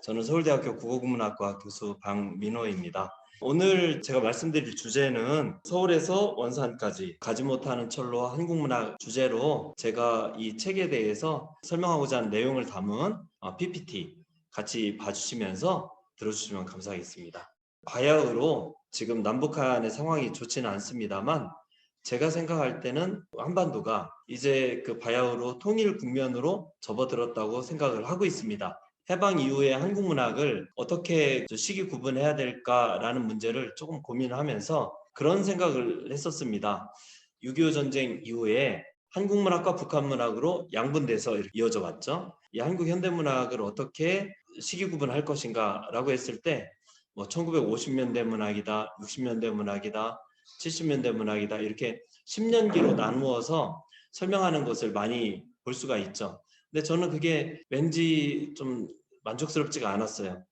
저는 서울대학교 국어국문학과 교수 박민호입니다. 오늘 제가 말씀드릴 주제는 서울에서 원산까지 가지 못하는 철로 한국문학 주제로 제가 이 책에 대해서 설명하고자 하는 내용을 담은 PPT 같이 봐주시면서 들어주시면 감사하겠습니다. 바야흐로 지금 남북한의 상황이 좋지는 않습니다만 제가 생각할 때는 한반도가 이제 그 바야흐로 통일 국면으로 접어들었다고 생각을 하고 있습니다. 해방 이후에 한국 문학을 어떻게 시기 구분해야 될까라는 문제를 조금 고민하면서 그런 생각을 했었습니다. 6.25 전쟁 이후에 한국 문학과 북한 문학으로 양분돼서 이어져 왔죠. 이 한국 현대문학을 어떻게 시기 구분할 것인가라고 했을 때 1950년대 문학이다, 60년대 문학이다, 70년대 문학이다 이렇게 10년기로 나누어서 설명하는 것을 많이 볼 수가 있죠. 근데 저는 그게 왠지 좀 만족스럽지가 않았어요.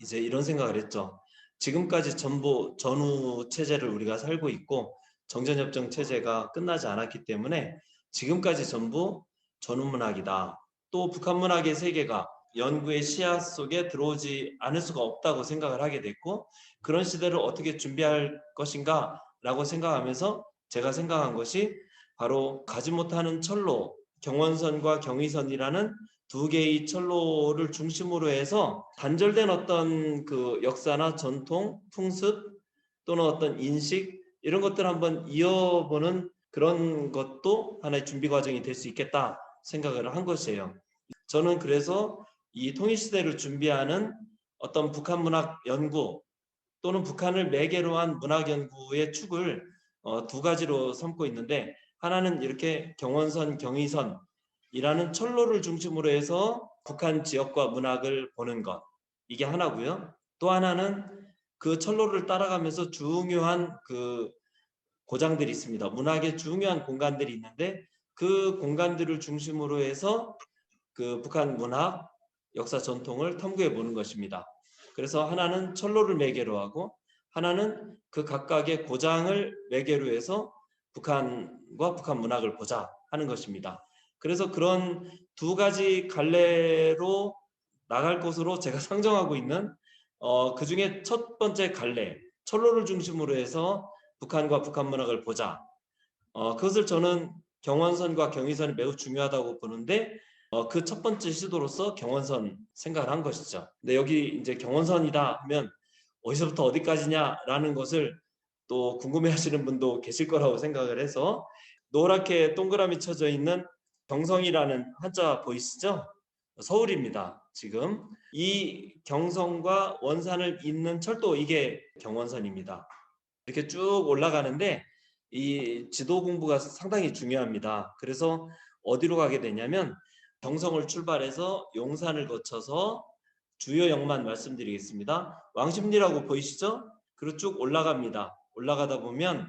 이제 이런 생각을 했죠. 지금까지 전부 전후 체제를 우리가 살고 있고 정전협정 체제가 끝나지 않았기 때문에 지금까지 전부 전후문학이다. 또 북한문학의 세계가 연구의 시야 속에 들어오지 않을 수가 없다고 생각을 하게 됐고 그런 시대를 어떻게 준비할 것인가 라고 생각하면서 제가 생각한 것이 바로 가지 못하는 철로 경원선과 경의선이라는 두 개의 철로를 중심으로 해서 단절된 어떤 그 역사나 전통, 풍습 또는 어떤 인식 이런 것들을 한번 이어보는 그런 것도 하나의 준비 과정이 될 수 있겠다 생각을 한 것이에요. 저는 그래서 이 통일시대를 준비하는 어떤 북한 문학 연구 또는 북한을 매개로 한 문학 연구의 축을 두 가지로 삼고 있는데 하나는 이렇게 경원선, 경의선이라는 철로를 중심으로 해서 북한 지역과 문학을 보는 것 이게 하나고요. 또 하나는 그 철로를 따라가면서 중요한 그 고장들이 있습니다. 문학의 중요한 공간들이 있는데 그 공간들을 중심으로 해서 그 북한 문학, 역사 전통을 탐구해 보는 것입니다. 그래서 하나는 철로를 매개로 하고 하나는 그 각각의 고장을 매개로 해서 북한과 북한 문학을 보자 하는 것입니다. 그래서 그런 두 가지 갈래로 나갈 것으로 제가 상정하고 있는 그 중에 첫 번째 갈래, 철로를 중심으로 해서 북한과 북한 문학을 보자. 그것을 저는 경원선과 경의선이 매우 중요하다고 보는데 그 첫 번째 시도로서 경원선 생각을 한 것이죠. 근데 여기 이제 경원선이다 하면 어디서부터 어디까지냐라는 것을 또 궁금해하시는 분도 계실 거라고 생각을 해서 노랗게 동그라미 쳐져 있는 경성이라는 한자 보이시죠? 서울입니다. 지금 이 경성과 원산을 잇는 철도 이게 경원선입니다. 이렇게 쭉 올라가는데 이 지도 공부가 상당히 중요합니다. 그래서 어디로 가게 되냐면 경성을 출발해서 용산을 거쳐서 주요역만 말씀드리겠습니다. 왕십리라고 보이시죠? 그리고 쭉 올라갑니다. 올라가다 보면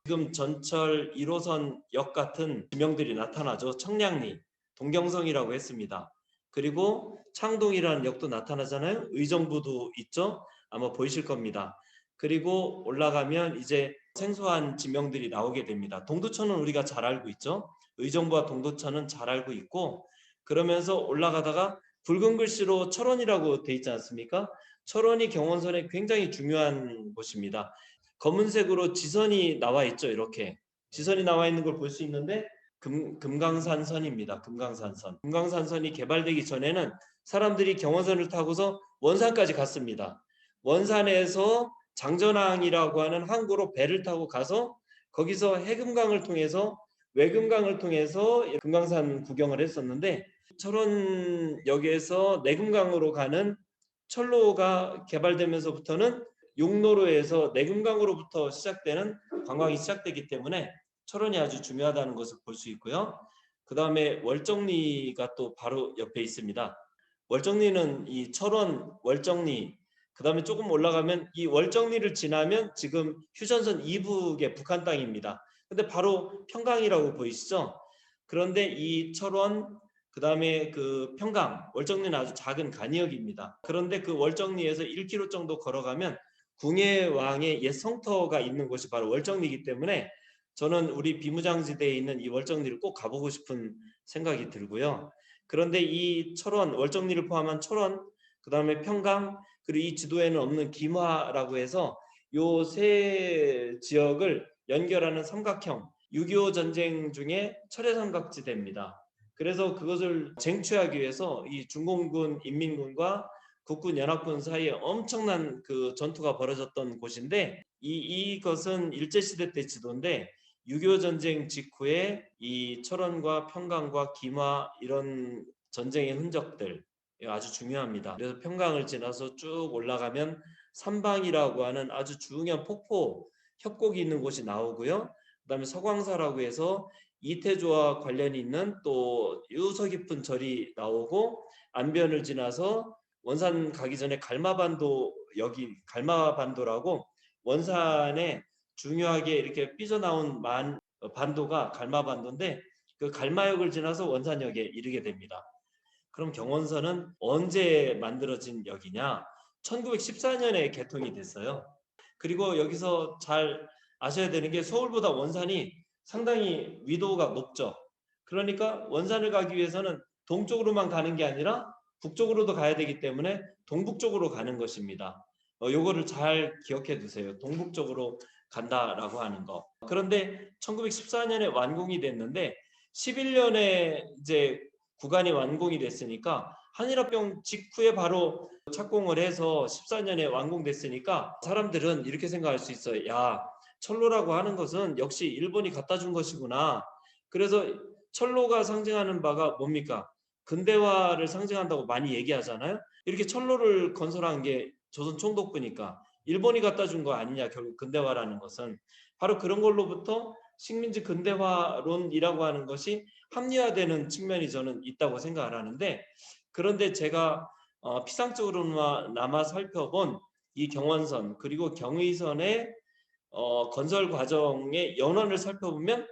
지금 전철 1호선 역 같은 지명들이 나타나죠. 청량리, 동경성이라고 했습니다. 그리고 창동이라는 역도 나타나잖아요. 의정부도 있죠. 아마 보이실 겁니다. 그리고 올라가면 이제 생소한 지명들이 나오게 됩니다. 동두천은 우리가 잘 알고 있죠. 의정부와 동두천은 잘 알고 있고 그러면서 올라가다가 붉은 글씨로 철원이라고 돼 있지 않습니까? 철원이 경원선에 굉장히 중요한 곳입니다. 검은색으로 지선이 나와 있죠. 이렇게 지선이 나와 있는 걸 볼 수 있는데 금강산선입니다. 금강산선. 금강산선이 개발되기 전에는 사람들이 경원선을 타고서 원산까지 갔습니다. 원산에서 장전항이라고 하는 항구로 배를 타고 가서 거기서 해금강을 통해서 외금강을 통해서 금강산 구경을 했었는데 철원역에서 내금강으로 가는 철로가 개발되면서부터는 용로로에서 내금강으로부터 시작되는 관광이 시작되기 때문에 철원이 아주 중요하다는 것을 볼 수 있고요. 그 다음에 월정리가 또 바로 옆에 있습니다. 월정리는 이 철원, 월정리 그 다음에 조금 올라가면 이 월정리를 지나면 지금 휴전선 이북의 북한 땅입니다. 근데 바로 평강이라고 보이시죠? 그런데 이 철원 그 다음에 그 평강, 월정리는 아주 작은 간이역입니다. 그런데 그 월정리에서 1km 정도 걸어가면 궁예왕의 옛 성터가 있는 곳이 바로 월정리이기 때문에 저는 우리 비무장지대에 있는 이 월정리를 꼭 가보고 싶은 생각이 들고요. 그런데 이 철원, 월정리를 포함한 철원 그 다음에 평강, 그리고 이 지도에는 없는 김화라고 해서 요 세 지역을 연결하는 삼각형 6.25 전쟁 중에 철의 삼각지대입니다. 그래서 그것을 쟁취하기 위해서 이 중공군 인민군과 국군 연합군 사이에 엄청난 그 전투가 벌어졌던 곳인데 이것은 일제시대 때 지도인데 6.25 전쟁 직후에 이 철원과 평강과 김화 이런 전쟁의 흔적들 아주 중요합니다. 그래서 평강을 지나서 쭉 올라가면 삼방이라고 하는 아주 중요한 폭포 협곡이 있는 곳이 나오고요. 그다음에 서광사라고 해서 이태조와 관련이 있는 또 유서 깊은 절이 나오고 안변을 지나서 원산 가기 전에 갈마반도 여기 갈마반도라고 원산에 중요하게 이렇게 삐져나온 반도가 갈마반도인데 그 갈마역을 지나서 원산역에 이르게 됩니다. 그럼 경원선은 언제 만들어진 역이냐? 1914년에 개통이 됐어요. 그리고 여기서 잘 아셔야 되는 게 서울보다 원산이 상당히 위도가 높죠. 그러니까 원산을 가기 위해서는 동쪽으로만 가는 게 아니라 북쪽으로도 가야 되기 때문에 동북쪽으로 가는 것입니다. 요거를 잘 기억해 두세요. 동북쪽으로 간다라고 하는 거. 그런데 1914년에 완공이 됐는데 11년에 이제 구간이 완공이 됐으니까 한일합병 직후에 바로 착공을 해서 14년에 완공됐으니까 사람들은 이렇게 생각할 수 있어요. 야, 철로라고 하는 것은 역시 일본이 갖다 준 것이구나. 그래서 철로가 상징하는 바가 뭡니까? 근대화를 상징한다고 많이 얘기하잖아요. 이렇게 철로를 건설한 게 조선 총독부니까 일본이 갖다 준 거 아니냐, 결국 근대화라는 것은. 바로 그런 걸로부터 식민지 근대화론이라고 하는 것이 합리화되는 측면이 저는 있다고 생각을 하는데, 그런데 제가 피상적으로나마 살펴본 이 경원선 그리고 경의선의 건설 과정의 연원을 살펴보면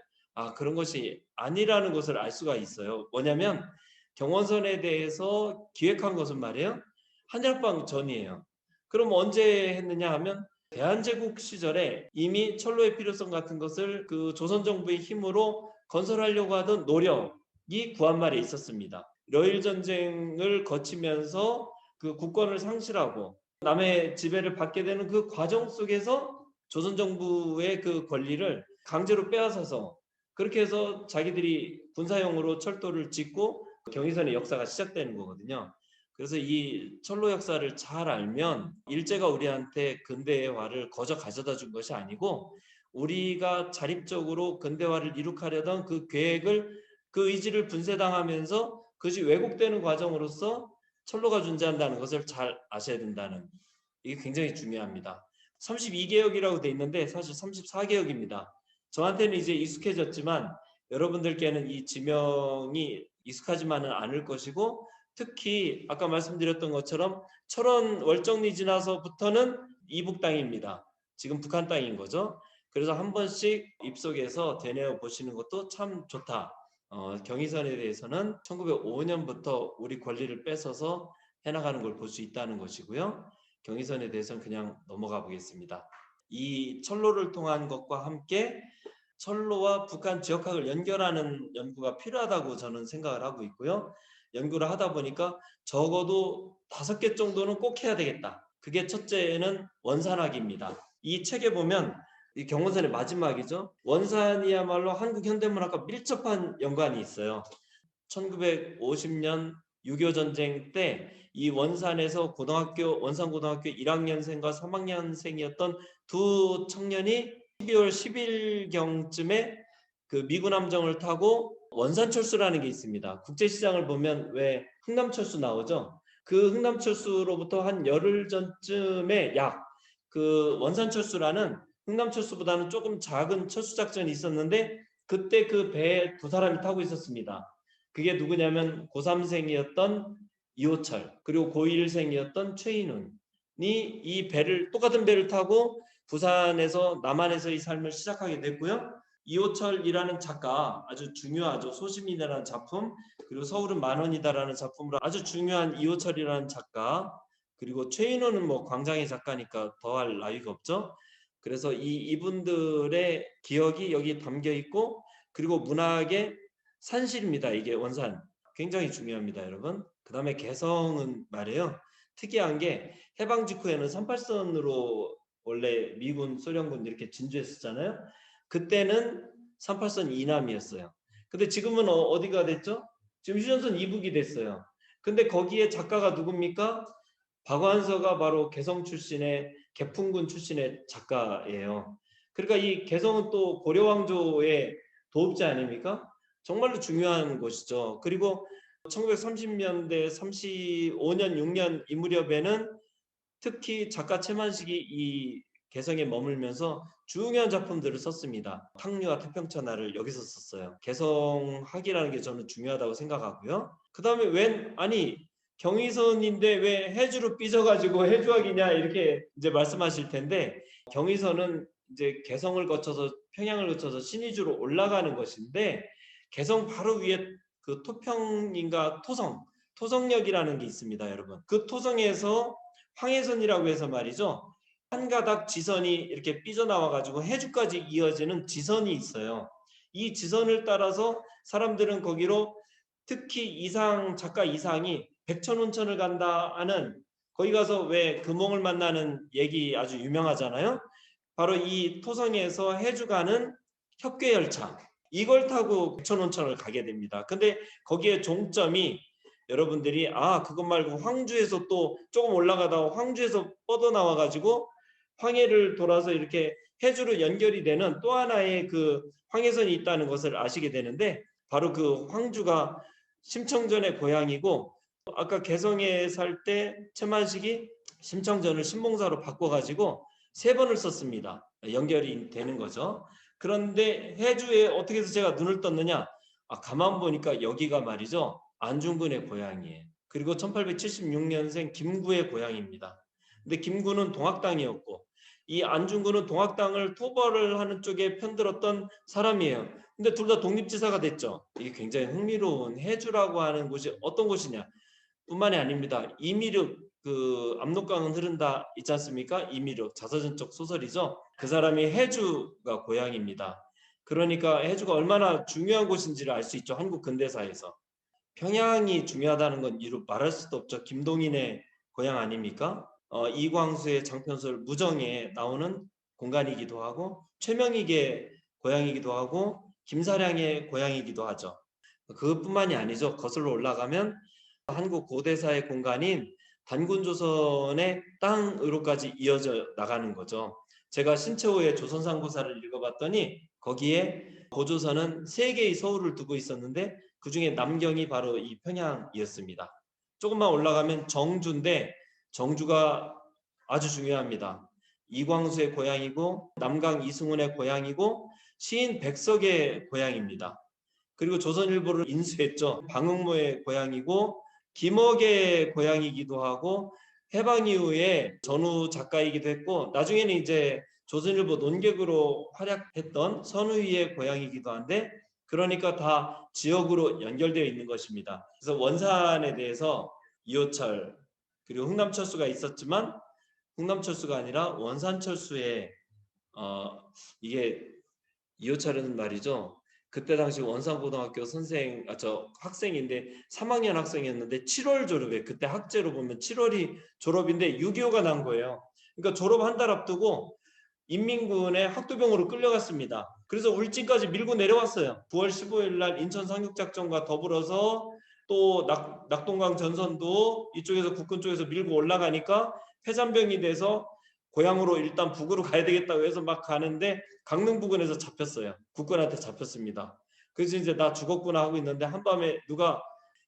그런 것이 아니라는 것을 알 수가 있어요. 뭐냐면 경원선에 대해서 기획한 것은 말이에요. 한일합방 전이에요. 그럼 언제 했느냐 하면 대한제국 시절에 이미 철로의 필요성 같은 것을 그 조선 정부의 힘으로 건설하려고 하던 노력이 구한말에 있었습니다. 러일 전쟁을 거치면서 그 국권을 상실하고 남의 지배를 받게 되는 그 과정 속에서 조선 정부의 그 권리를 강제로 빼앗아서 그렇게 해서 자기들이 군사용으로 철도를 짓고 경의선의 역사가 시작되는 거거든요. 그래서 이 철로 역사를 잘 알면 일제가 우리한테 근대화를 거저 가져다 준 것이 아니고 우리가 자립적으로 근대화를 이룩하려던 그 계획을 그 의지를 분쇄당하면서 그것이 왜곡되는 과정으로서 철로가 존재한다는 것을 잘 아셔야 된다는, 이게 굉장히 중요합니다. 32개역이라고 돼 있는데 사실 34개역입니다. 저한테는 이제 익숙해졌지만 여러분들께는 이 지명이 익숙하지만은 않을 것이고, 특히 아까 말씀드렸던 것처럼 철원 월정리 지나서부터는 이북 땅입니다. 지금 북한 땅인 거죠. 그래서 한 번씩 입속에서 되뇌어 보시는 것도 참 좋다. 경의선에 대해서는 1905년부터 우리 권리를 뺏어서 해나가는 걸 볼 수 있다는 것이고요. 경의선에 대해서는 그냥 넘어가 보겠습니다. 이 철로를 통한 것과 함께 철로와 북한 지역학을 연결하는 연구가 필요하다고 저는 생각을 하고 있고요. 연구를 하다 보니까 적어도 5개 정도는 꼭 해야 되겠다. 그게 첫째는 원산학입니다. 이 책에 보면 이 경원선의 마지막이죠. 원산이야말로 한국 현대문학과 밀접한 연관이 있어요. 1950년 6.25 전쟁 때 이 원산에서 원산고등학교 1학년생과 3학년생이었던 두 청년이 12월 10일경쯤에 그 미군 함정을 타고 원산철수라는 게 있습니다. 국제시장을 보면 왜 흥남철수 나오죠? 그 흥남철수로부터 한 열흘 전쯤에 그 원산철수라는 흥남철수보다는 조금 작은 철수작전이 있었는데 그때 그 배에 두 사람이 타고 있었습니다. 그게 누구냐면 고3생이었던 이호철 그리고 고1생이었던 최인훈이 이 배를 똑같은 배를 타고 부산에서 남한에서의 삶을 시작하게 됐고요. 이호철이라는 작가 아주 중요하죠. 소심이라는 작품, 그리고 서울은 만원이다라는 작품으로 아주 중요한 이호철이라는 작가, 그리고 최인호는 뭐 광장의 작가니까 더할 나위가 없죠. 그래서 이분들의 기억이 여기 담겨 있고, 그리고 문학의 산실입니다. 이게 원산 굉장히 중요합니다, 여러분. 그 다음에 개성은 말이에요. 특이한 게 해방 직후에는 38선으로 원래 미군, 소련군 이렇게 진주했었잖아요. 그때는 38선 이남이었어요. 근데 지금은 어디가 됐죠? 지금 휴전선 이북이 됐어요. 근데 거기에 작가가 누굽니까? 박완서가 바로 개성 출신의 개풍군 출신의 작가예요. 그러니까 이 개성은 또 고려왕조의 도읍지 아닙니까? 정말로 중요한 곳이죠. 그리고 1930년대 35년 6년 이 무렵에는 특히 작가 최만식이 이 개성에 머물면서 중요한 작품들을 썼습니다. 탕류와 태평천하를 여기서 썼어요. 개성학이라는 게 저는 중요하다고 생각하고요. 그 다음에 아니 경의선인데 왜 해주로 삐져가지고 해주학이냐 이렇게 이제 말씀하실 텐데, 경의선은 이제 개성을 거쳐서 평양을 거쳐서 신의주로 올라가는 것인데, 개성 바로 위에 그 토평인가 토성역이라는 게 있습니다, 여러분. 그 토성에서 황해선이라고 해서 말이죠, 한 가닥 지선이 이렇게 삐져나와 가지고 해주까지 이어지는 지선이 있어요. 이 지선을 따라서 사람들은 거기로, 특히 작가 이상이 백천온천을 간다 하는, 거기 가서 왜 금홍을 만나는 얘기 아주 유명하잖아요. 바로 이 토성에서 해주 가는 협궤열차, 이걸 타고 백천온천을 가게 됩니다. 근데 거기에 종점이, 여러분들이 그것 말고 황주에서 또 조금 올라가다가 황주에서 뻗어나와 가지고 황해를 돌아서 이렇게 해주로 연결이 되는 또 하나의 그 황해선이 있다는 것을 아시게 되는데, 바로 그 황주가 심청전의 고향이고, 아까 개성에 살 때 최만식이 심청전을 신봉사로 바꿔가지고 3번을 썼습니다. 연결이 되는 거죠. 그런데 해주에 어떻게 해서 제가 눈을 떴느냐, 가만 보니까 여기가 말이죠, 안중근의 고향이에요. 그리고 1876년생 김구의 고향입니다. 근데 김구는 동학당이었고, 이 안중근은 동학당을 토벌을 하는 쪽에 편들었던 사람이에요. 근데 둘 다 독립지사가 됐죠. 이게 굉장히 흥미로운, 해주라고 하는 곳이 어떤 곳이냐 뿐만이 아닙니다. 이미륵, 그 압록강은 흐른다 있지 않습니까? 이미륵 자서전적 소설이죠. 그 사람이 해주가 고향입니다. 그러니까 해주가 얼마나 중요한 곳인지를 알 수 있죠. 한국 근대사에서. 평양이 중요하다는 건 이루 말할 수도 없죠. 김동인의 고향 아닙니까? 이광수의 장편소설 무정에 나오는 공간이기도 하고, 최명익의 고향이기도 하고, 김사량의 고향이기도 하죠. 그것뿐만이 아니죠. 거슬러 올라가면 한국 고대사의 공간인 단군조선의 땅으로까지 이어져 나가는 거죠. 제가 신채호의 조선상고사를 읽어봤더니 거기에 고조선은 3개의 서울을 두고 있었는데 그 중에 남경이 바로 이 평양이었습니다. 조금만 올라가면 정주인데, 정주가 아주 중요합니다. 이광수의 고향이고, 남강 이승훈의 고향이고, 시인 백석의 고향입니다. 그리고 조선일보를 인수했죠. 방응모의 고향이고, 김억의 고향이기도 하고, 해방 이후에 전후 작가이기도 했고, 나중에는 이제 조선일보 논객으로 활약했던 선우희의 고향이기도 한데, 그러니까 다 지역으로 연결되어 있는 것입니다. 그래서 원산에 대해서 이호철 그리고 흥남철수가 있었지만, 흥남철수가 아니라 원산철수의 이게 이호철은 말이죠, 그때 당시 원산고등학교 학생인데 3학년 학생이었는데 7월 졸업에, 그때 학제로 보면 7월이 졸업인데 6.25가 난 거예요. 그러니까 졸업 한 달 앞두고 인민군의 학도병으로 끌려갔습니다. 그래서 울진까지 밀고 내려왔어요. 9월 15일 날 인천 상륙작전과 더불어서 또 낙동강 전선도 이쪽에서 국군 쪽에서 밀고 올라가니까 패잔병이 돼서 고향으로 일단 북으로 가야 되겠다고 해서 막 가는데 강릉 부근에서 잡혔어요. 국군한테 잡혔습니다. 그래서 이제 나 죽었구나 하고 있는데 한밤에 누가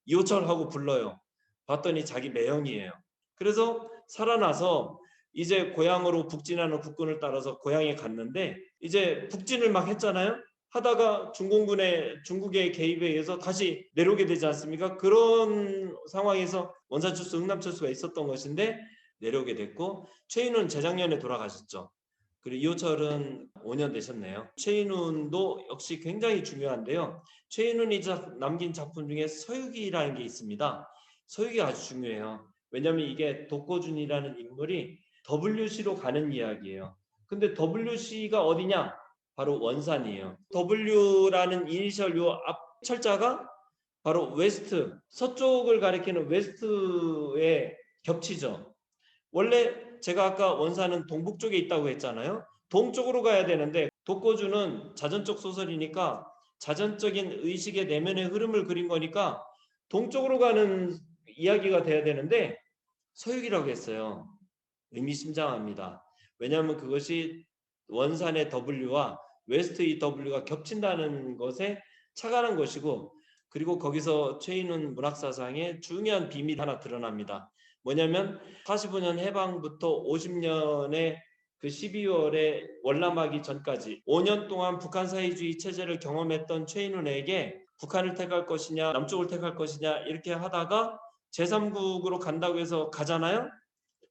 이호철 하고 불러요. 봤더니 자기 매형이에요. 그래서 살아나서 이제 고향으로 북진하는 국군을 따라서 고향에 갔는데, 이제 북진을 막 했잖아요. 하다가 중국의 개입에 의해서 다시 내려오게 되지 않습니까? 그런 상황에서 원산철수, 흥남철수가 있었던 것인데 내려오게 됐고, 최인훈 재작년에 돌아가셨죠. 그리고 이호철은 5년 되셨네요. 최인훈도 역시 굉장히 중요한데요. 최인훈이 남긴 작품 중에 서유기라는 게 있습니다. 서유기 아주 중요해요. 왜냐하면 이게 독고준이라는 인물이 WC로 가는 이야기예요. 근데 WC가 어디냐? 바로 원산이에요. W라는 이니셜 요 앞 철자가 바로 웨스트, 서쪽을 가리키는 웨스트의 겹치죠. 원래 제가 아까 원산은 동북 쪽에 있다고 했잖아요. 동쪽으로 가야 되는데 독고주는 자전적 소설이니까 자전적인 의식의 내면의 흐름을 그린 거니까 동쪽으로 가는 이야기가 돼야 되는데 서유기라고 했어요. 의미심장합니다. 왜냐하면 그것이 원산의 W와 웨스트의 W가 겹친다는 것에 착안한 것이고, 그리고 거기서 최인훈 문학사상의 중요한 비밀이 하나 드러납니다. 뭐냐면 45년 해방부터 50년의 그 12월에 월남하기 전까지 5년 동안 북한 사회주의 체제를 경험했던 최인훈에게 북한을 택할 것이냐 남쪽을 택할 것이냐 이렇게 하다가 제3국으로 간다고 해서 가잖아요.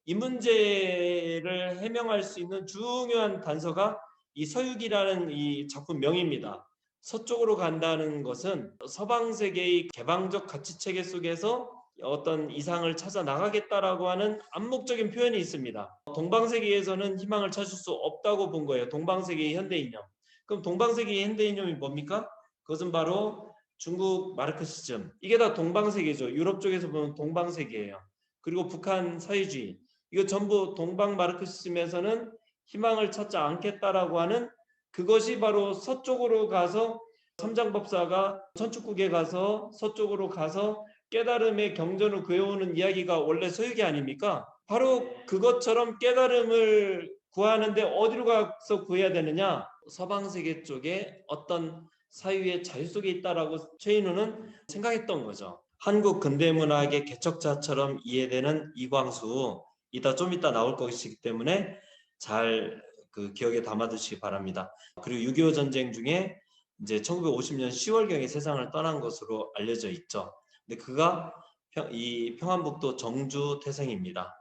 이 문제를 해명할 수 있는 중요한 단서가 이 서유기라는 이 작품명입니다. 서쪽으로 간다는 것은 서방 세계의 개방적 가치 체계 속에서 어떤 이상을 찾아 나가겠다라고 하는 암묵적인 표현이 있습니다. 동방세계에서는 희망을 찾을 수 없다고 본 거예요. 동방세계의 현대이념. 그럼 동방세계의 현대이념이 뭡니까? 그것은 바로 중국 마르크시즘. 이게 다 동방세계죠. 유럽 쪽에서 보면 동방세계예요. 그리고 북한 사회주의. 이거 전부 동방 마르크시즘에서는 희망을 찾지 않겠다라고 하는, 그것이 바로 서쪽으로 가서 삼장법사가 천축국에 가서 서쪽으로 가서 깨달음의 경전을 구해오는 이야기가 원래 서유기 아닙니까? 바로 그것처럼 깨달음을 구하는데 어디로 가서 구해야 되느냐? 서방세계 쪽에 어떤 사유의 자유 속에 있다라고 최인우는 생각했던 거죠. 한국 근대문학의 개척자처럼 이해되는 이광수, 좀 이따 나올 것이기 때문에 잘 그 기억에 담아두시기 바랍니다. 그리고 6.25 전쟁 중에 이제 1950년 10월경에 세상을 떠난 것으로 알려져 있죠. 근데 그가 이 평안북도 정주 태생입니다.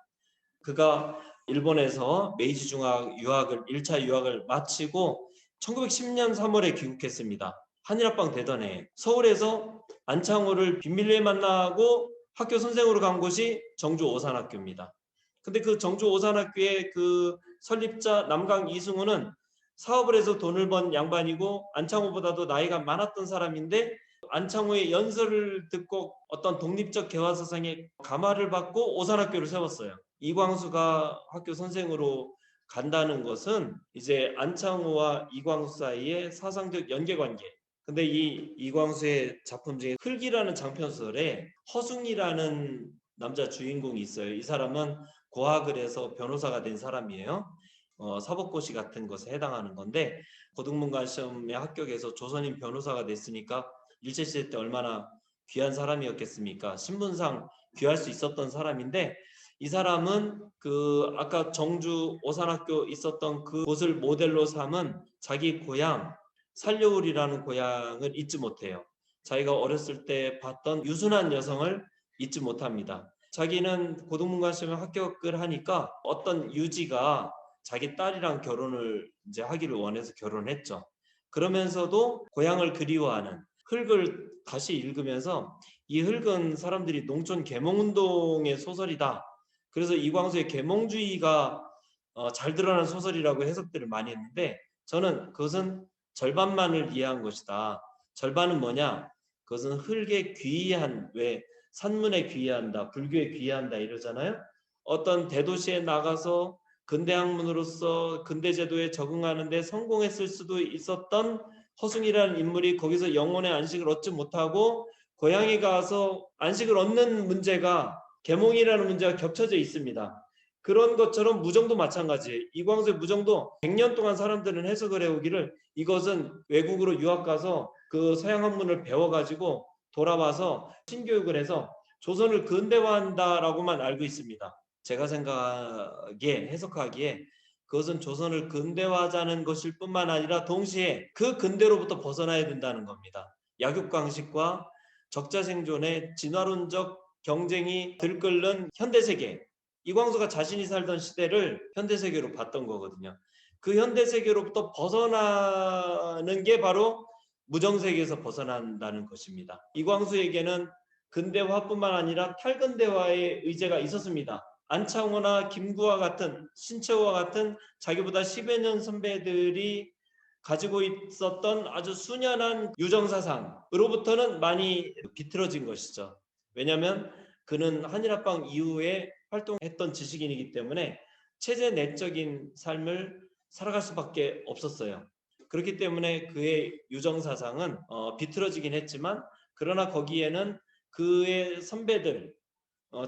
그가 일본에서 메이지 중학 유학을 1차 유학을 마치고 1910년 3월에 귀국했습니다. 한일합방 되던 해 서울에서 안창호를 빈밀리에 만나고 학교 선생으로 간 곳이 정주 오산학교입니다. 근데 그 정주 오산학교의 그 설립자 남강 이승우는 사업을 해서 돈을 번 양반이고 안창호보다도 나이가 많았던 사람인데, 안창호의 연설을 듣고 어떤 독립적 개화사상에 감화를 받고 오산학교를 세웠어요. 이광수가 학교 선생으로 간다는 것은 이제 안창호와 이광수 사이의 사상적 연계관계. 근데 이 이광수의 작품 중에 흙이라는 장편소설에 허숭이라는 남자 주인공이 있어요. 이 사람은 고학을 해서 변호사가 된 사람이에요. 사법고시 같은 것에 해당하는 건데, 고등문관 시험에 합격해서 조선인 변호사가 됐으니까 일제시대 때 얼마나 귀한 사람이었겠습니까? 신분상 귀할 수 있었던 사람인데, 이 사람은 그 아까 정주 오산학교 있었던 그곳을 모델로 삼은 자기 고향 살려울이라는 고향을 잊지 못해요. 자기가 어렸을 때 봤던 유순한 여성을 잊지 못합니다. 자기는 고등문관 시험에 합격을 하니까 어떤 유지가 자기 딸이랑 결혼을 이제 하기를 원해서 결혼했죠. 그러면서도 고향을 그리워하는 흙을 다시 읽으면서 이 흙은 사람들이 농촌 계몽운동의 소설이다. 그래서 이광수의 계몽주의가 잘 드러난 소설이라고 해석들을 많이 했는데, 저는 그것은 절반만을 이해한 것이다. 절반은 뭐냐? 그것은 흙에 귀의한, 왜 산문에 귀의한다, 불교에 귀의한다 이러잖아요. 어떤 대도시에 나가서 근대학문으로서 근대제도에 적응하는 데 성공했을 수도 있었던 허숭이라는 인물이 거기서 영혼의 안식을 얻지 못하고 고향에 가서 안식을 얻는 문제가, 계몽이라는 문제가 겹쳐져 있습니다. 그런 것처럼 무정도 마찬가지예요. 이광수의 무정도 100년 동안 사람들은 해석을 해오기를 이것은 외국으로 유학 가서 그 서양 학문을 배워가지고 돌아와서 신교육을 해서 조선을 근대화한다라고만 알고 있습니다. 제가 생각하기에, 해석하기에 그것은 조선을 근대화하자는 것일 뿐만 아니라 동시에 그 근대로부터 벗어나야 된다는 겁니다. 약육강식과 적자생존의 진화론적 경쟁이 들끓는 현대세계, 이광수가 자신이 살던 시대를 현대세계로 봤던 거거든요. 그 현대세계로부터 벗어나는 게 바로 무정세계에서 벗어난다는 것입니다. 이광수에게는 근대화뿐만 아니라 탈근대화의 의제가 있었습니다. 안창호나 김구와 같은, 신채호와 같은 자기보다 10여 년 선배들이 가지고 있었던 아주 순연한 유정사상으로부터는 많이 비틀어진 것이죠. 왜냐하면 그는 한일합방 이후에 활동했던 지식인이기 때문에 체제 내적인 삶을 살아갈 수밖에 없었어요. 그렇기 때문에 그의 유정사상은 비틀어지긴 했지만, 그러나 거기에는 그의 선배들,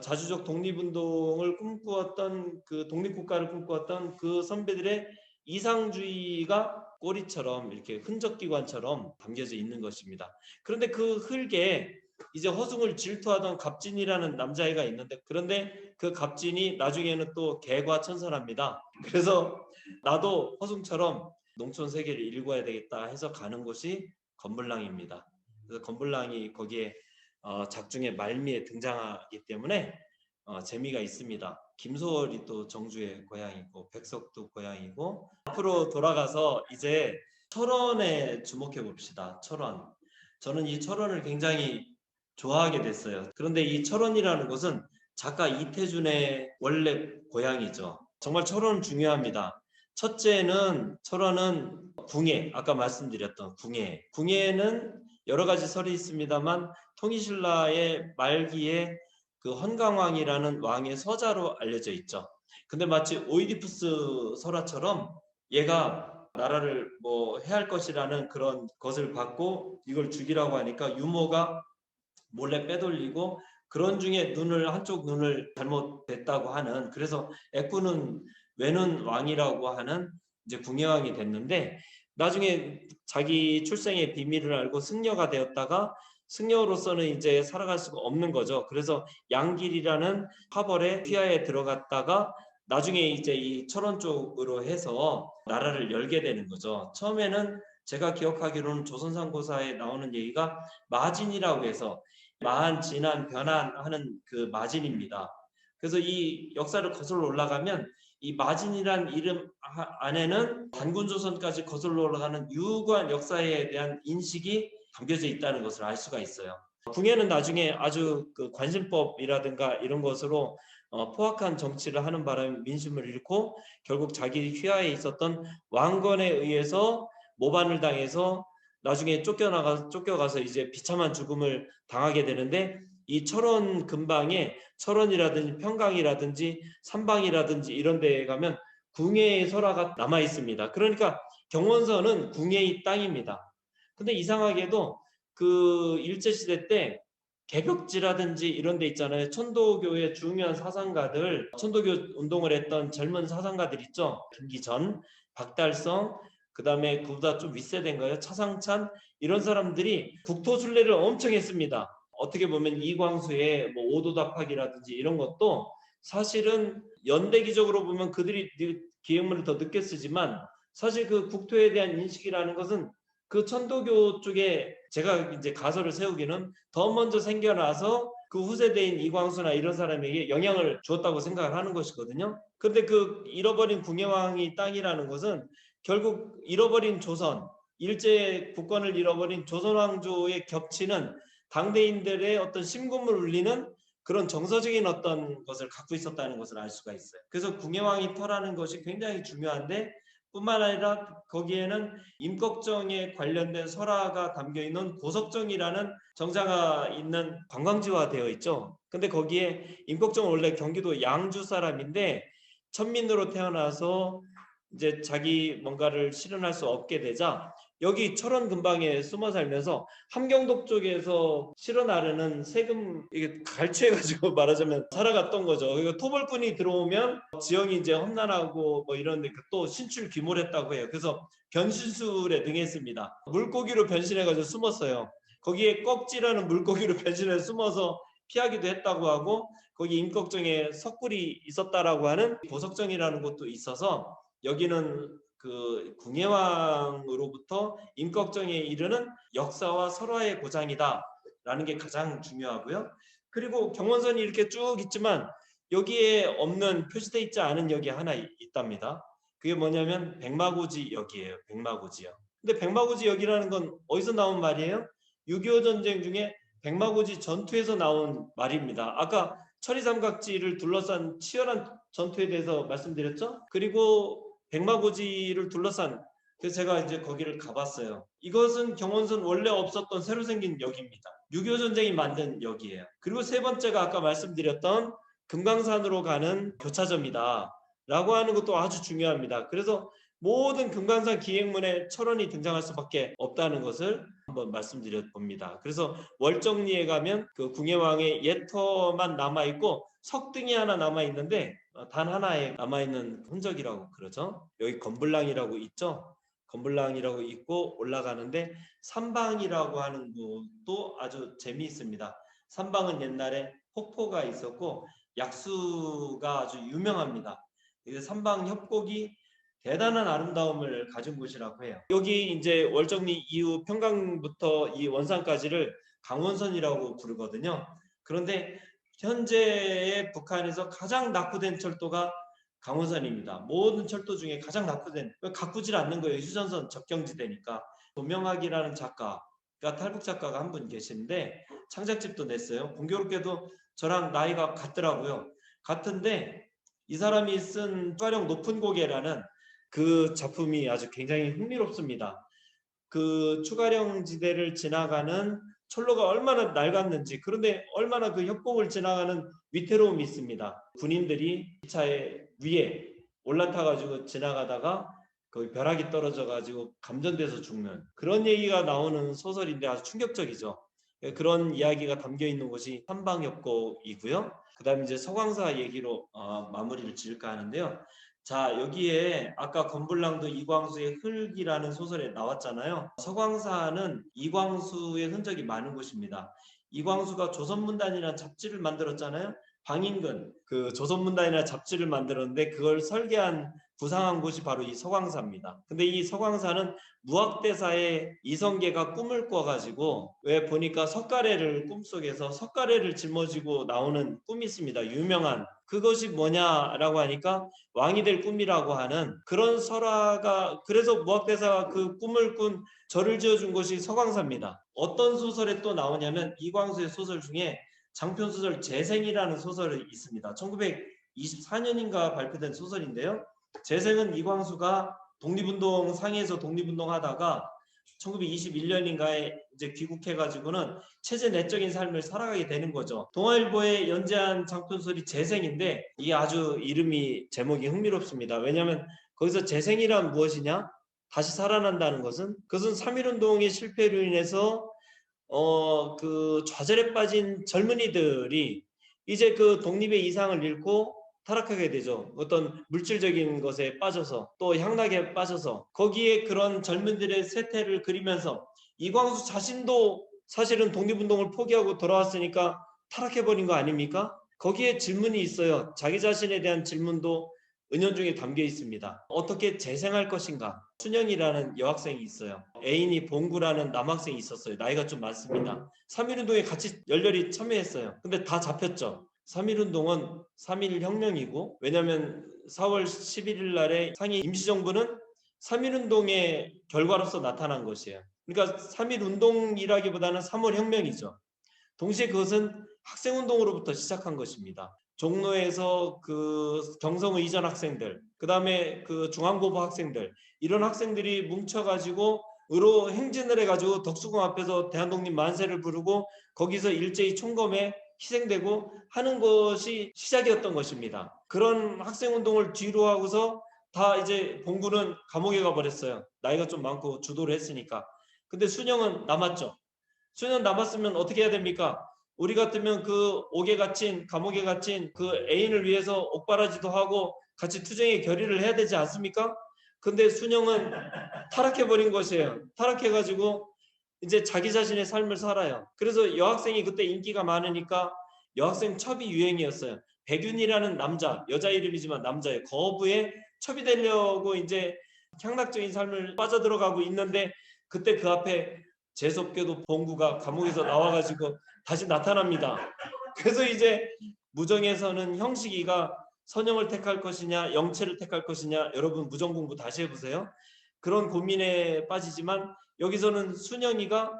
자주적 독립운동을 꿈꾸었던, 그 독립국가를 꿈꾸었던 그 선배들의 이상주의가 꼬리처럼 이렇게 흔적기관처럼 담겨져 있는 것입니다. 그런데 그 흙에 이제 허숭을 질투하던 갑진이라는 남자애가 있는데, 그런데 그 갑진이 나중에는 또 개과천선합니다. 그래서 나도 허숭처럼 농촌 세계를 읽어야 되겠다 해서 가는 곳이 건물랑입니다. 그래서 건물랑이 거기에 작중의 말미에 등장하기 때문에 재미가 있습니다. 김소월이 또 정주의 고향이고 백석도 고향이고. 앞으로 돌아가서 이제 철원에 주목해 봅시다. 철원. 저는 이 철원을 굉장히 좋아하게 됐어요. 그런데 이 철원이라는 곳은 작가 이태준의 원래 고향이죠. 정말 철원은 중요합니다. 첫째는 철원은 궁예, 아까 말씀드렸던 궁예. 궁예는 여러 가지 설이 있습니다만 통일신라의 말기에 그 헌강왕이라는 왕의 서자로 알려져 있죠. 근데 마치 오이디푸스 설화처럼 얘가 나라를 뭐 해할 것이라는 그런 것을 받고 이걸 죽이라고 하니까 유모가 몰래 빼돌리고, 그런 중에 한쪽 눈을 잘못됐다고 하는, 그래서 애꾸는 외눈 왕이라고 하는 이제 궁예왕이 됐는데, 나중에 자기 출생의 비밀을 알고 승려가 되었다가 승려로서는 이제 살아갈 수가 없는 거죠. 그래서 양길이라는 파벌의 휘하에 들어갔다가 나중에 이제 이 철원 쪽으로 해서 나라를 열게 되는 거죠. 처음에는 제가 기억하기로는 조선상고사에 나오는 얘기가 마진이라고 해서 마한, 진한, 변한하는 그 마진입니다. 그래서 이 역사를 거슬러 올라가면 이 마진이란 이름 안에는 단군조선까지 거슬러 올라가는 유구한 역사에 대한 인식이 담겨져 있다는 것을 알 수가 있어요. 궁예는 나중에 아주 그 관심법이라든가 이런 것으로 포악한 정치를 하는 바람에 민심을 잃고 결국 자기 휘하에 있었던 왕건에 의해서 모반을 당해서 나중에 쫓겨가서 이제 비참한 죽음을 당하게 되는데, 이 철원 근방에 철원이라든지 평강이라든지 삼방이라든지 이런 데에 가면 궁예의 설화가 남아 있습니다. 그러니까 경원선은 궁예의 땅입니다. 근데 이상하게도 그 일제시대 때 개벽지라든지 이런 데 있잖아요. 천도교의 중요한 사상가들, 천도교 운동을 했던 젊은 사상가들 있죠. 김기전, 박달성, 그 다음에 그보다 좀 윗세대인가요? 차상찬, 이런 사람들이 국토순례를 엄청 했습니다. 어떻게 보면 이광수의 뭐 오도답학이라든지 이런 것도 사실은 연대기적으로 보면 그들이 기획문을 더 늦게 쓰지만, 사실 그 국토에 대한 인식이라는 것은 그 천도교 쪽에 제가 이제 가설을 세우기는 더 먼저 생겨나서 그 후세대인 이광수나 이런 사람에게 영향을 주었다고 생각을 하는 것이거든요. 그런데 그 잃어버린 궁예왕이 땅이라는 것은 결국 잃어버린 조선, 일제 국권을 잃어버린 조선왕조의 겹치는 당대인들의 어떤 심금을 울리는 그런 정서적인 어떤 것을 갖고 있었다는 것을 알 수가 있어요. 그래서 궁예왕이 터라는 것이 굉장히 중요한데, 뿐만 아니라 거기에는 임꺽정에 관련된 설화가 담겨있는 고석정이라는 정자가 있는 관광지화 되어 있죠. 근데 거기에 임꺽정은 원래 경기도 양주 사람인데 천민으로 태어나서 이제 자기 뭔가를 실현할 수 없게 되자 여기 철원 근방에 숨어 살면서 함경도 쪽에서 실어 나르는 세금 이게 갈취해가지고 말하자면 살아갔던 거죠. 그리고 토벌꾼이 들어오면 지형이 이제 험난하고 뭐 이런데 또 신출 귀몰했다고 해요. 그래서 변신술에 능했습니다. 물고기로 변신해가지고 숨었어요. 거기에 꺽지라는 물고기로 변신해 숨어서 피하기도 했다고 하고, 거기 임꺽정에 석굴이 있었다라고 하는 보석정이라는 곳도 있어서 여기는 그 궁예왕으로부터 임꺽정에 이르는 역사와 설화의 고장이다라는 게 가장 중요하고요. 그리고 경원선이 이렇게 쭉 있지만 여기에 없는 표시되어 있지 않은 역이 하나 있답니다. 그게 뭐냐면 백마고지역이에요. 백마고지역. 근데 백마고지역이라는 건 어디서 나온 말이에요? 6.25 전쟁 중에 백마고지 전투에서 나온 말입니다. 아까 천리삼각지를 둘러싼 치열한 전투에 대해서 말씀드렸죠? 그리고 백마고지를 둘러싼, 그래서 제가 이제 거기를 가봤어요. 이것은 경원선 원래 없었던 새로 생긴 역입니다. 6.25 전쟁이 만든 역이에요. 그리고 세 번째가 아까 말씀드렸던 금강산으로 가는 교차점이다 라고 하는 것도 아주 중요합니다. 그래서 모든 금강산 기행문에 철원이 등장할 수밖에 없다는 것을 한번 말씀드려 봅니다. 그래서 월정리에 가면 그 궁예왕의 예터만 남아있고 석등이 하나 남아있는데 단 하나에 남아있는 흔적이라고 그러죠. 여기 검불랑이라고 있죠. 검불랑이라고 있고 올라가는데 삼방이라고 하는 곳도 아주 재미있습니다. 삼방은 옛날에 폭포가 있었고 약수가 아주 유명합니다. 삼방 협곡이 대단한 아름다움을 가진 곳이라고 해요. 여기 이제 월정리 이후 평강부터 이 원산까지를 강원선이라고 부르거든요. 그런데 현재 북한에서 가장 낙후된 철도가 강원선입니다. 모든 철도 중에 가장 낙후된, 가꾸질 않는 거예요. 휴전선 접경지대니까. 도명학이라는 작가가, 탈북 작가가 한 분 계시는데 창작집도 냈어요. 공교롭게도 저랑 나이가 같더라고요. 같은데 이 사람이 쓴 추가령 높은 고개라는 그 작품이 아주 굉장히 흥미롭습니다. 그 추가령 지대를 지나가는 철로가 얼마나 낡았는지, 그런데 얼마나 그 협곡을 지나가는 위태로움이 있습니다. 군인들이 기차의 위에 올라타 가지고 지나가다가 거기 벼락이 떨어져 가지고 감전돼서 죽는 그런 얘기가 나오는 소설인데 아주 충격적이죠. 그런 이야기가 담겨 있는 곳이 삼방협곡이고요. 그다음에 이제 서광사 얘기로 마무리를 지을까 하는데요. 자, 여기에 아까 검불랑도 이광수의 흙이라는 소설에 나왔잖아요. 서광사는 이광수의 흔적이 많은 곳입니다. 이광수가 조선문단이라는 잡지를 만들었잖아요. 방인근 그 조선문단이라는 잡지를 만들었는데 그걸 설계한 구상한 곳이 바로 이 서광사입니다. 근데 이 서광사는 무학대사의 이성계가 꿈을 꿔가지고 왜 보니까 석가래를 꿈속에서 석가래를 짊어지고 나오는 꿈이 있습니다. 유명한 그것이 뭐냐라고 하니까 왕이 될 꿈이라고 하는 그런 설화가, 그래서 무학대사가 그 꿈을 꾼 절을 지어준 곳이 서광사입니다. 어떤 소설에 또 나오냐면 이광수의 소설 중에 장편소설 재생이라는 소설이 있습니다. 1924년인가 발표된 소설인데요. 재생은 이광수가 독립운동 상해에서 독립운동 하다가 1921년인가에 이제 귀국해가지고는 체제 내적인 삶을 살아가게 되는 거죠. 동아일보에 연재한 장편소설이 재생인데 이게 아주 이름이 제목이 흥미롭습니다. 왜냐하면 거기서 재생이란 무엇이냐? 다시 살아난다는 것은 그것은 3.1운동의 실패로 인해서 그 좌절에 빠진 젊은이들이 이제 그 독립의 이상을 잃고 타락하게 되죠. 어떤 물질적인 것에 빠져서 또 향락에 빠져서 거기에 그런 젊은들의 세태를 그리면서 이광수 자신도 사실은 독립운동을 포기하고 돌아왔으니까 타락해버린 거 아닙니까? 거기에 질문이 있어요. 자기 자신에 대한 질문도 은연중에 담겨 있습니다. 어떻게 재생할 것인가? 순영이라는 여학생이 있어요. 애인이 봉구라는 남학생이 있었어요. 나이가 좀 많습니다. 3.1운동에 같이 열렬히 참여했어요. 근데 다 잡혔죠. 3.1운동은 3.1 혁명이고, 왜냐하면 4월 11일 날에 상해 임시정부는 3.1운동의 결과로서 나타난 것이에요. 그러니까 3.1운동이라기보다는 3월 혁명이죠. 동시에 그것은 학생운동으로부터 시작한 것입니다. 종로에서 그 경성의 이전 학생들, 그 다음에 그 중앙고보 학생들, 이런 학생들이 뭉쳐가지고 으로 행진을 해가지고 덕수궁 앞에서 대한독립 만세를 부르고 거기서 일제히 총검에 희생되고 하는 것이 시작이었던 것입니다. 그런 학생운동을 뒤로 하고서 다 이제 봉구는 감옥에 가버렸어요. 나이가 좀 많고 주도를 했으니까. 근데 순영은 남았죠. 수년 남았으면 어떻게 해야 됩니까? 우리 같으면 그 옥에 갇힌, 감옥에 갇힌 그 애인을 위해서 옥바라지도 하고 같이 투쟁의 결의를 해야 되지 않습니까? 근데 순영은 타락해버린 것이에요. 타락해가지고 이제 자기 자신의 삶을 살아요. 그래서 여학생이 그때 인기가 많으니까 여학생 첩이 유행이었어요. 백윤이라는 남자, 여자 이름이지만 남자예요. 거부에 첩이 되려고 이제 향락적인 삶을 빠져들어가고 있는데 그때 그 앞에 재수없게도 봉구가 감옥에서 나와가지고 다시 나타납니다. 그래서 이제 무정에서는 형식이가 선형을 택할 것이냐 영체를 택할 것이냐, 여러분 무정 공부 다시 해보세요. 그런 고민에 빠지지만 여기서는 순영이가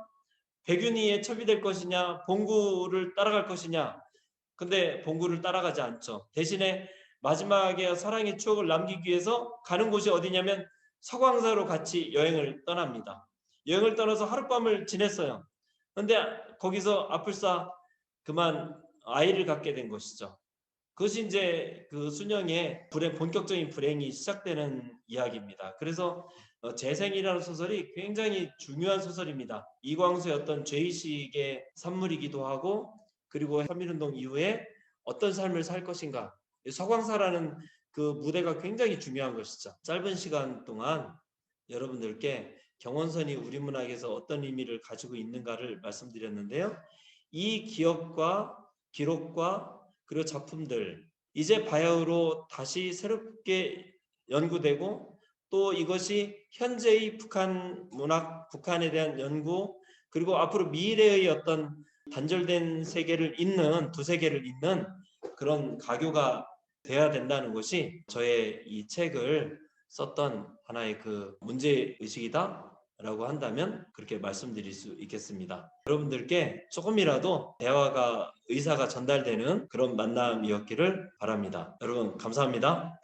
백윤희의 첩이 될 것이냐 봉구를 따라갈 것이냐, 근데 봉구를 따라가지 않죠. 대신에 마지막에 사랑의 추억을 남기기 위해서 가는 곳이 어디냐면 서광사로 같이 여행을 떠납니다. 여행을 떠나서 하룻밤을 지냈어요. 근데 거기서 아플싸 그만 아이를 갖게 된 것이죠. 그것이 이제 그 순영의 본격적인 불행이 시작되는 이야기입니다. 그래서 재생이라는 소설이 굉장히 중요한 소설입니다. 이광수의 어떤 죄의식의 산물이기도 하고, 그리고 3.1운동 이후에 어떤 삶을 살 것인가. 서광사라는 그 무대가 굉장히 중요한 것이죠. 짧은 시간 동안 여러분들께 경원선이 우리 문학에서 어떤 의미를 가지고 있는가를 말씀드렸는데요. 이 기억과 기록과 그리고 작품들, 이제 바야흐로 다시 새롭게 연구되고, 또 이것이 현재의 북한 문학, 북한에 대한 연구, 그리고 앞으로 미래의 어떤 단절된 세계를 잇는, 두 세계를 잇는 그런 가교가 돼야 된다는 것이 저의 이 책을 썼던 하나의 그 문제의식이다 라고 한다면 그렇게 말씀드릴 수 있겠습니다. 여러분들께 조금이라도 대화가, 의사가 전달되는 그런 만남이었기를 바랍니다. 여러분 감사합니다.